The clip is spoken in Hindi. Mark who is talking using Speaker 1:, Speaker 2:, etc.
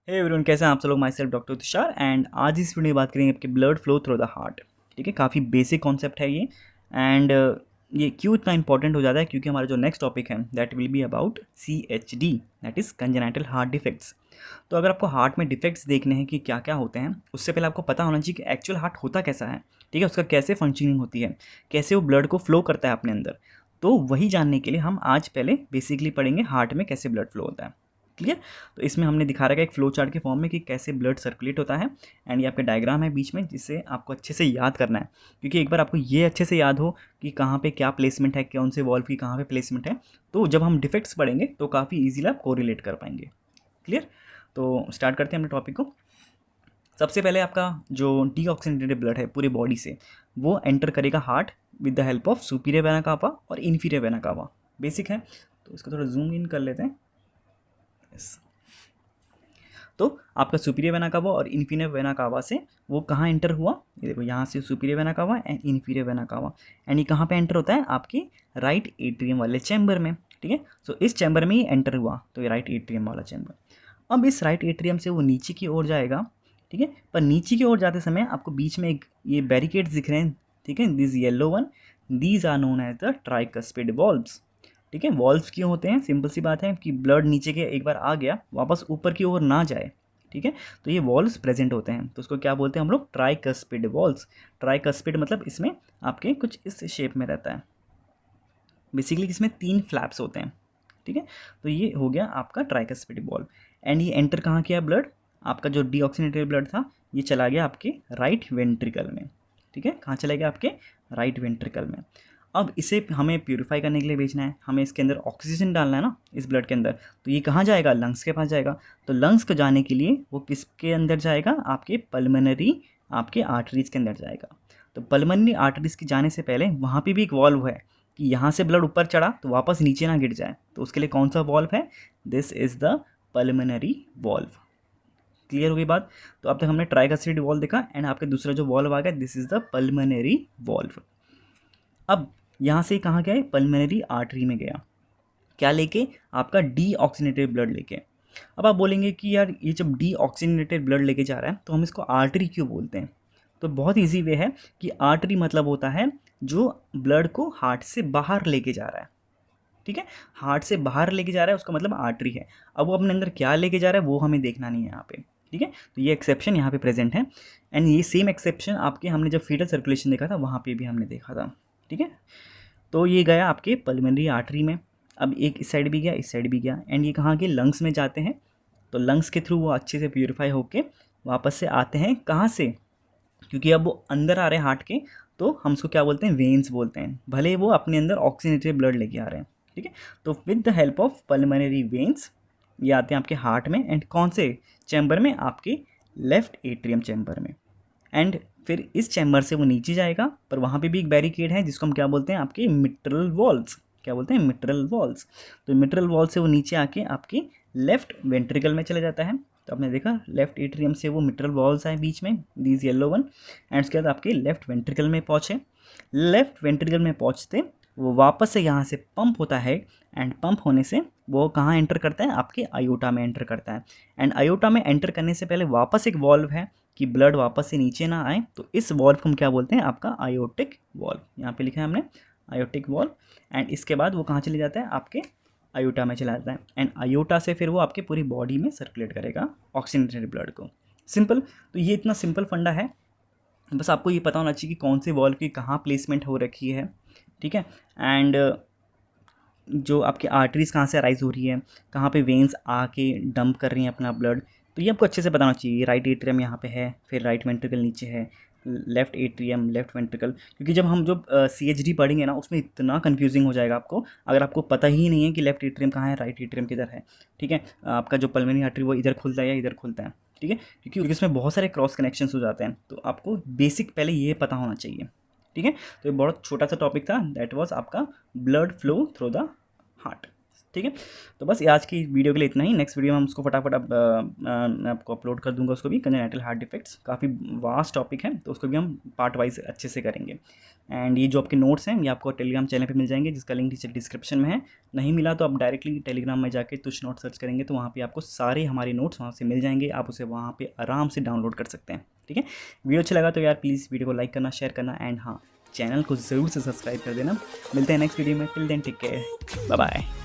Speaker 1: हे एवरीवन, कैसे हैं आप सब लोग। My self doctor Tushar and आज इस वीडियो में बात करेंगे आपके blood flow through the heart. ठीक है, काफ़ी बेसिक कॉन्सेप्ट है ये। एंड ये क्यों इतना इंपॉर्टेंट हो जाता है, क्योंकि हमारा जो नेक्स्ट टॉपिक है that will be about CHD, that is congenital heart defects. तो अगर आपको हार्ट में डिफेक्ट्स देखने हैं कि क्या क्या होते हैं, उससे पहले आपको पता होना चाहिए कि एक्चुअल हार्ट होता कैसा है। ठीक है, उसका कैसे फंक्शनिंग होती है, कैसे वो ब्लड को फ्लो करता है अपने अंदर। तो वही जानने के लिए हम आज पहले बेसिकली पढ़ेंगे हार्ट में कैसे ब्लड फ्लो होता है। क्लियर। तो इसमें हमने दिखा रखा है एक फ्लो चार्ट के फॉर्म में कि कैसे ब्लड सर्कुलेट होता है। एंड ये आपके डायग्राम है बीच में, जिससे आपको अच्छे से याद करना है, क्योंकि एक बार आपको ये अच्छे से याद हो कि कहाँ पे क्या प्लेसमेंट है, कौन से वॉल्व की कहाँ पे प्लेसमेंट है, तो जब हम डिफेक्ट्स पढ़ेंगे तो काफ़ी ईजिली आप कोरिलेट कर पाएंगे। क्लियर। तो स्टार्ट करते हैं अपने टॉपिक को। सबसे पहले आपका जो डीऑक्सीनेटेड ब्लड है पूरे बॉडी से, वो एंटर करेगा heart with the help of superior vena cava और इन्फीरियर वेना कावा। बेसिक है, तो इसको थोड़ा जूम इन कर लेते हैं। यस। तो आपका सुपीरियर वेना कावा और इन्फीरियर वेना कावा से वो कहाँ एंटर हुआ, ये देखो यहाँ से superior vena cava and inferior vena cava. And ये कहाँ पे एंटर होता है, आपके राइट एट्रियम वाले चैम्बर में। ठीक है, सो इस चैम्बर में ही एंटर हुआ, तो ये राइट एट्रियम वाला चैम्बर। अब इस राइट एट्रियम से वो नीचे की ओर जाएगा। ठीक है, पर नीचे की ओर जाते समय आपको बीच में एक ये बैरिकेड्स दिख रहे हैं। ठीक है, this yellow one, these are known as the tricuspid valves. ठीक है, वॉल्व्स क्यों होते हैं, सिंपल सी बात है कि ब्लड नीचे के एक बार आ गया वापस ऊपर की ओर ना जाए। ठीक है, तो ये वॉल्व्स प्रेजेंट होते हैं, तो उसको क्या बोलते हैं हम लोग, ट्राइकस्पिड वॉल्व्स। ट्राइकस्पिड मतलब इसमें आपके कुछ इस शेप में रहता है। बेसिकली इसमें 3 फ्लैप्स होते हैं। ठीक है, तो ये हो गया आपका ट्राइकस्पिड वॉल्व। एंड ये एंटर कहाँ किया ब्लड, आपका जो डीऑक्सीनेटेड ब्लड था ये चला गया आपके राइट वेंट्रिकल में। ठीक है, कहाँ चला गया, आपके राइट वेंट्रिकल में। अब इसे हमें प्यूरिफाई करने के लिए भेजना है, हमें इसके अंदर ऑक्सीजन डालना है ना इस ब्लड के अंदर। तो ये कहाँ जाएगा, लंग्स के पास जाएगा। तो लंग्स को जाने के लिए वो किसके अंदर जाएगा, आपके पल्मोनरी, आपके आर्टरीज के अंदर जाएगा। तो पल्मोनरी आर्टरीज के जाने से पहले वहाँ पे भी एक वॉल्व है कि यहाँ से ब्लड ऊपर चढ़ा तो वापस नीचे ना गिर जाए, तो उसके लिए कौन सा वॉल्व है, this is the pulmonary valve. Clear हो गई बात। तो अब तक हमने ट्राइकस्पिड वॉल्व देखा एंड आपके दूसरा जो वॉल्व आ गया, this is the pulmonary valve. अब यहाँ से कहाँ गया, पल्मोनरी आर्टरी में गया, क्या लेके, आपका डीऑक्सीनेटेड ब्लड लेके। अब आप बोलेंगे कि यार ये जब डीऑक्सीनेटेड ब्लड लेके जा रहा है तो हम इसको आर्टरी क्यों बोलते हैं। तो बहुत इजी वे है कि आर्टरी मतलब होता है जो ब्लड को हार्ट से बाहर लेके जा रहा है। ठीक है, हार्ट से बाहर लेके जा रहा है उसका मतलब आर्टरी है। अब वो अपने अंदर क्या लेके जा रहा है वो हमें देखना नहीं है यहाँ पे। ठीक है, तो ये एक्सेप्शन यहाँ पे प्रेजेंट है। एंड ये सेम एक्सेप्शन आपके हमने जब फीटल सर्कुलेशन देखा था वहाँ पे भी हमने देखा था। ठीक है, तो ये गया आपके पल्मोनरी आर्टरी में। अब एक इस साइड भी गया, इस साइड भी गया, एंड ये कहाँ के, लंग्स में जाते हैं। तो लंग्स के थ्रू वो अच्छे से प्यूरिफाई होके वापस से आते हैं, कहाँ से, क्योंकि अब वो अंदर आ रहे हैं हार्ट के, तो हम उसको क्या बोलते हैं, वेन्स बोलते हैं, भले ही वो अपने अंदर ऑक्सीजनेटेड ब्लड लेके आ रहे हैं। ठीक है, तो with the help of pulmonary veins ये आते हैं आपके हार्ट में। एंड कौन से चैम्बर में, आपके लेफ्ट एट्रियम चैम्बर में। एंड फिर इस चैम्बर से वो नीचे जाएगा, पर वहाँ पे भी एक बैरिकेड है जिसको हम क्या बोलते हैं, आपके मिट्रल वॉल्स। क्या बोलते हैं, मिट्रल वॉल्स। तो मिट्रल वॉल से वो नीचे आके आपके लेफ्ट वेंट्रिकल में चले जाता है। तो आपने देखा लेफ्ट एट्रियम से वो मिट्रल वॉल्स आए बीच में, दीज येलो वन। एंड उसके बाद आपके लेफ्ट वेंट्रिकल में पहुँचे। लेफ्ट वेंट्रिकल में पहुँचते वो वापस से यहाँ से पंप होता है। एंड पंप होने से वो कहाँ एंटर करता है, आपके आयोटा में एंटर करता है। एंड आयोटा में एंटर करने से पहले वापस एक वॉल्व है कि ब्लड वापस से नीचे ना आए, तो इस वॉल्व को हम क्या बोलते हैं, आपका आयोटिक वॉल्व। यहाँ पे लिखा है हमने आयोटिक वॉल्व। एंड इसके बाद वो कहाँ चले जाता है, आपके आयोटा में चला जाता है। एंड आयोटा से फिर वो आपके पूरी बॉडी में सर्कुलेट करेगा ऑक्सीजनेटेड ब्लड को। सिंपल। तो ये इतना सिंपल फंडा है, बस आपको ये पता होना चाहिए कि कौन से वॉल्व की कहाँ प्लेसमेंट हो रखी है। ठीक है, एंड जो आपकी आर्टरीज कहाँ से राइज हो रही है, कहाँ पे वेन्स आके डंप कर रही हैं अपना ब्लड, तो ये आपको अच्छे से पता होना चाहिए। राइट एट्रियम यहाँ पे है, फिर राइट वेंट्रिकल नीचे है, लेफ्ट एट्रियम, लेफ्ट वेंट्रिकल। क्योंकि जब हम जो CHD पढ़ेंगे ना उसमें इतना कन्फ्यूजिंग हो जाएगा आपको, अगर आपको पता ही नहीं है कि लेफ्ट एट्रियम कहाँ है, राइट एट्रियम किधर है। ठीक है, आपका जो पल्मोनरी आर्टरी वो इधर खुलता है या इधर खुलता है। ठीक है, क्योंकि इसमें बहुत सारे क्रॉस कनेक्शंस हो जाते हैं, तो आपको बेसिक पहले ये पता होना चाहिए। ठीक है, तो ये बहुत छोटा सा टॉपिक था, दैट वाज आपका blood flow through the heart. ठीक है। तो बस ये आज की वीडियो के लिए इतना ही। नेक्स्ट वीडियो में हम उसको फटाफट अब मैं आपको अपलोड कर दूंगा उसको भी, कंजेनिटल हार्ट डिफेक्ट्स, काफ़ी वास्ट टॉपिक है तो उसको भी हम पार्ट वाइज अच्छे से करेंगे। एंड ये जो आपके नोट्स हैं ये आपको टेलीग्राम चैनल पे मिल जाएंगे, जिसका लिंक नीचे डिस्क्रिप्शन में है। नहीं मिला तो आप डायरेक्टली टेलीग्राम में जाके तुच्छ नोट सर्च करेंगे तो वहाँ पे आपको सारे हमारे नोट्स वहाँ से मिल जाएंगे, आप उसे वहाँ पे आराम से डाउनलोड कर सकते हैं। ठीक है, वीडियो अच्छा लगा तो यार प्लीज़ वीडियो को लाइक करना, शेयर करना, एंड हाँ, चैनल को ज़रूर से सब्सक्राइब कर देना। मिलते हैं नेक्स्ट वीडियो में, till then take care, bye bye.